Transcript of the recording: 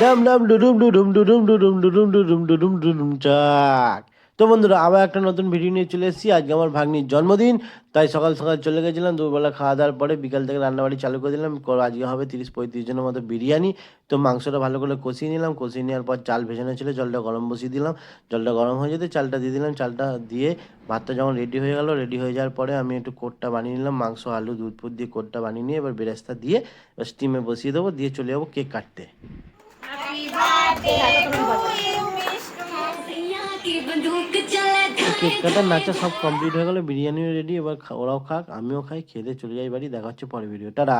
ডাম ডাম ডুডুম ডুডুম ডুডুম ডুডুম ডুডুম ডুডুম ডুডুম ডুডুম চাক। তো বন্ধুরা আবার একটা নতুন ভিডিও নিয়ে চলে এসেছি। আজকে আমার ভাগ্নির জন্মদিন, তাই সকাল সকাল চলে গেছিলাম। দুপুরবেলা খাওয়া দাওয়ার পরে বিকাল থেকে রান্নাবাড়ি চালু করে দিলাম। আজকে হবে 30-35 জনের মতো বিরিয়ানি। তো মাংসটা ভালো করে কষিয়ে নিলাম, কষিয়ে নেওয়ার পর চাল ভেজানো ছিল, জলটা গরম বসিয়ে দিলাম। জলটা গরম হয়ে যেতে চালটা দিয়ে দিলাম, চালটা দিয়ে ভাতটা যখন রেডি হয়ে গেল, রেডি হয়ে যাওয়ার পরে আমি একটু কোটটা বানিয়ে নিলাম। মাংস আলু দুধ ফুট দিয়ে কোটটা বানিয়ে নিয়ে এবার বেরেস্তা দিয়ে স্টিমে বসিয়ে দেবো, দিয়ে চলে যাবো কেক কাটতে। কেক কাটা নাচা সব কমপ্লিট হয়ে গেল, বিরিয়ানিও রেডি। এবার ওরাও খাক, আমিও খাই, খেয়ে দিয়ে চলে যাই বাড়ি। দেখা হচ্ছে পরে ভিডিও, টাটা।